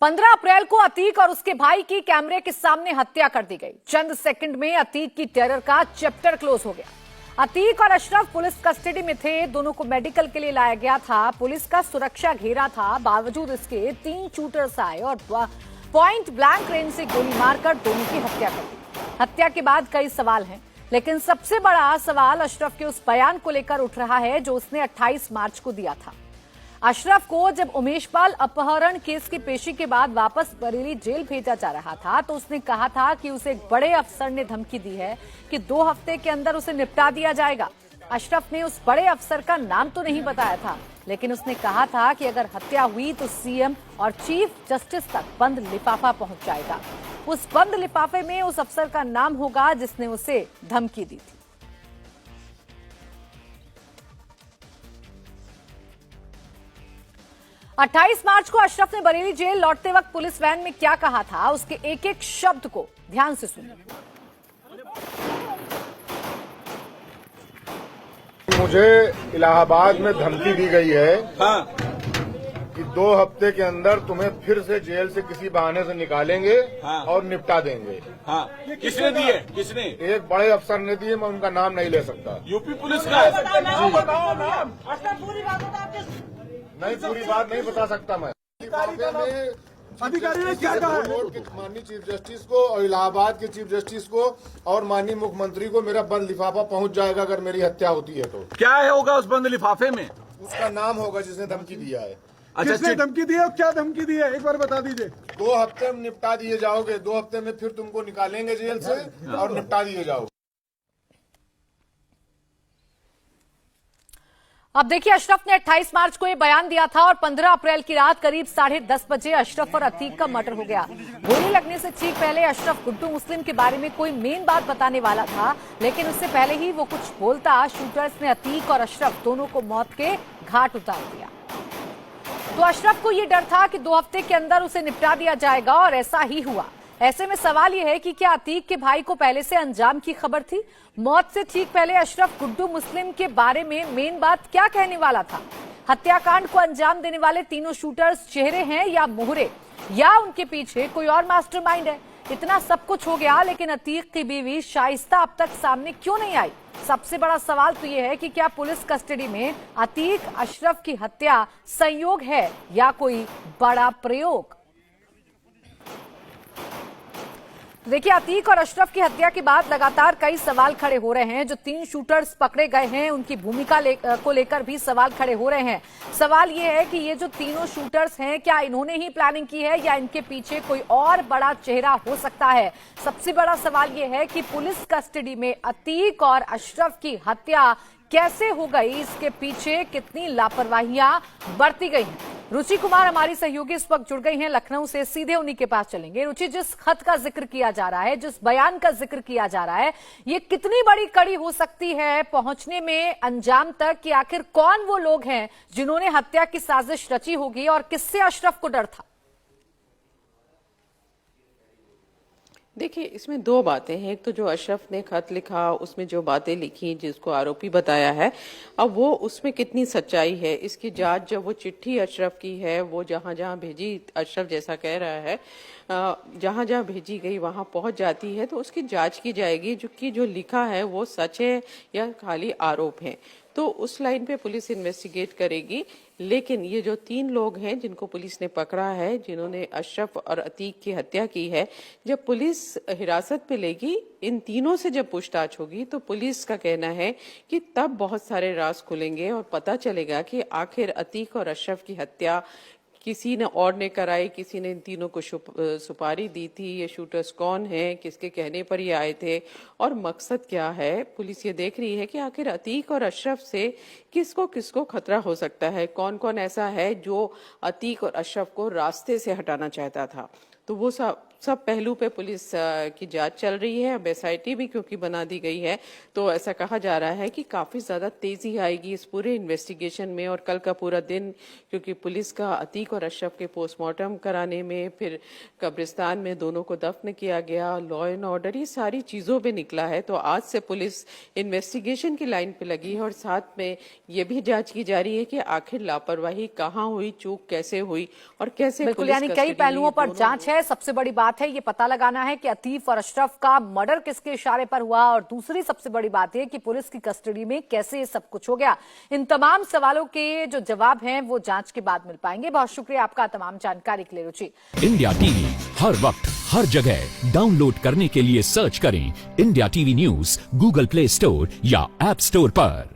15 अप्रैल को अतीक और उसके भाई की कैमरे के सामने हत्या कर दी गई। चंद सेकंड में अतीक की टेरर का चैप्टर क्लोज हो गया। अतीक और अशरफ पुलिस कस्टडी में थे। दोनों को मेडिकल के लिए लाया गया था। पुलिस का सुरक्षा घेरा था। बावजूद इसके 3 शूटर्स आए और पॉइंट ब्लैंक रेंज से गोली मारकर दोनों की हत्या कर दी। हत्या के बाद कई सवाल हैं, लेकिन सबसे बड़ा सवाल अशरफ के उस बयान को लेकर उठ रहा है जो उसने 28 मार्च को दिया था। अशरफ को जब उमेशपाल अपहरण केस की पेशी के बाद वापस बरेली जेल भेजा जा रहा था तो उसने कहा था कि उसे एक बड़े अफसर ने धमकी दी है कि 2 हफ्ते के अंदर उसे निपटा दिया जाएगा। अशरफ ने उस बड़े अफसर का नाम तो नहीं बताया था, लेकिन उसने कहा था कि अगर हत्या हुई तो सीएम और चीफ जस्टिस तक बंद लिफाफा पहुंच जाएगा। उस बंद लिफाफे में उस अफसर का नाम होगा जिसने उसे धमकी दी थी। अट्ठाईस मार्च को अशरफ ने बरेली जेल लौटते वक्त पुलिस वैन में क्या कहा था, उसके एक एक शब्द को ध्यान से सुनिए। मुझे इलाहाबाद में धमकी दी गई है कि 2 हफ्ते के अंदर तुम्हें फिर से जेल से किसी बहाने से निकालेंगे और निपटा देंगे। किसने दिए? किसने? एक बड़े अफसर ने दिए, मैं उनका नाम नहीं ले सकता। यूपी पुलिस का है? नहीं, पूरी बात नहीं बता सकता मैं। अधिकारी ने क्या कहा? माननीय चीफ जस्टिस को और इलाहाबाद के चीफ जस्टिस को और माननीय मुख्यमंत्री को मेरा बंद लिफाफा पहुंच जाएगा अगर मेरी हत्या होती है तो। क्या है होगा उस बंद लिफाफे में? उसका नाम होगा जिसने धमकी दिया है। किसने धमकी दी है और क्या धमकी दी है, एक बार बता दीजिए। 2 हफ्ते में निपटा दिए जाओगे, 2 हफ्ते में फिर तुमको निकालेंगे जेल से और निपटा दिए जाओगे। अब देखिए, अशरफ ने 28 मार्च को यह बयान दिया था और 15 अप्रैल की रात करीब 10:30 बजे अशरफ और अतीक का मर्डर हो गया। गोली लगने से ठीक पहले अशरफ गुड्डू मुस्लिम के बारे में कोई मेन बात बताने वाला था, लेकिन उससे पहले ही वो कुछ बोलता शूटर्स ने अतीक और अशरफ दोनों को मौत के घाट उतार दिया। तो अशरफ को यह डर था कि 2 हफ्ते के अंदर उसे निपटा दिया जाएगा और ऐसा ही हुआ। ऐसे में सवाल यह है कि क्या अतीक के भाई को पहले से अंजाम की खबर थी? मौत से ठीक पहले अशरफ गुड्डू मुस्लिम के बारे में मेन बात क्या कहने वाला था? हत्याकांड को अंजाम देने वाले तीनों शूटर्स चेहरे हैं या मोहरे, या उनके पीछे कोई और मास्टरमाइंड है? इतना सब कुछ हो गया, लेकिन अतीक की बीवी शाइस्ता अब तक सामने क्यों नहीं आई? सबसे बड़ा सवाल तो यह है कि क्या पुलिस कस्टडी में अतीक अशरफ की हत्या संयोग है या कोई बड़ा प्रयोग? देखिए, अतीक और अशरफ की हत्या के बाद लगातार कई सवाल खड़े हो रहे हैं। जो 3 शूटर्स पकड़े गए हैं उनकी भूमिका को लेकर भी सवाल खड़े हो रहे हैं। सवाल ये है कि ये जो तीनों शूटर्स हैं, क्या इन्होंने ही प्लानिंग की है या इनके पीछे कोई और बड़ा चेहरा हो सकता है? सबसे बड़ा सवाल ये है कि पुलिस कस्टडी में अतीक और अशरफ की हत्या कैसे हो गई, इसके पीछे कितनी लापरवाहियां बरती गई हैं। रुचि कुमार हमारी सहयोगी इस वक्त जुड़ गई हैं लखनऊ से, सीधे उन्हीं के पास चलेंगे। रुचि, जिस खत का जिक्र किया जा रहा है, जिस बयान का जिक्र किया जा रहा है, ये कितनी बड़ी कड़ी हो सकती है पहुंचने में अंजाम तक कि आखिर कौन वो लोग हैं जिन्होंने हत्या की साजिश रची होगी और किससे अशरफ को डर था? देखिए, इसमें 2 बातें हैं। एक तो जो अशरफ ने खत लिखा, उसमें जो बातें लिखी जिसको आरोपी बताया है, अब वो उसमें कितनी सच्चाई है इसकी जांच, जब वो चिट्ठी अशरफ की है वो जहां जहां भेजी, अशरफ जैसा कह रहा है जहां जहां भेजी गई वहां पहुंच जाती है, तो उसकी जांच की जाएगी जो लिखा है वो सच है या खाली आरोप है। तो उस लाइन पे पुलिस इन्वेस्टिगेट करेगी। लेकिन ये जो 3 लोग हैं जिनको पुलिस ने पकड़ा है, जिन्होंने अशरफ और अतीक की हत्या की है, जब पुलिस हिरासत पे लेगी, इन तीनों से जब पूछताछ होगी तो पुलिस का कहना है कि तब बहुत सारे राज खुलेंगे और पता चलेगा कि आखिर अतीक और अशरफ की हत्या किसी ने और ने कराई, किसी ने इन तीनों को सुपारी दी थी, ये शूटर्स कौन हैं, किसके कहने पर ये आए थे और मकसद क्या है। पुलिस ये देख रही है कि आखिर अतीक और अशरफ से किसको किसको खतरा हो सकता है, कौन कौन ऐसा है जो अतीक और अशरफ को रास्ते से हटाना चाहता था। तो वो सब पहलू पे पुलिस की जांच चल रही है। अब SIT भी क्योंकि बना दी गई है, तो ऐसा कहा जा रहा है कि काफी ज्यादा तेजी आएगी इस पूरे इन्वेस्टिगेशन में। और कल का पूरा दिन, क्योंकि पुलिस का अतीक और अशरफ के पोस्टमार्टम कराने में, फिर कब्रिस्तान में दोनों को दफन किया गया, लॉ एंड ऑर्डर, ये सारी चीजों पे निकला है। तो आज से पुलिस इन्वेस्टिगेशन की लाइन पे लगी है और साथ में ये भी जांच की जा रही है कि आखिर लापरवाही कहाँ हुई, चूक कैसे हुई और कैसे बिल्कुल, पुलिस यानी कई कस्टडी पहलुओं पर दोनों जांच है। सबसे बड़ी बात है ये पता लगाना है कि अतीफ और अशरफ का मर्डर किसके इशारे पर हुआ, और दूसरी सबसे बड़ी बात है कि पुलिस की कस्टडी में कैसे ये सब कुछ हो गया। इन तमाम सवालों के जो जवाब हैं वो जांच के बाद मिल पाएंगे। बहुत शुक्रिया आपका तमाम जानकारी के लिए रुचि। इंडिया टीवी हर वक्त हर जगह डाउनलोड करने के लिए सर्च करें India TV news Google play store या ऐप स्टोर पर।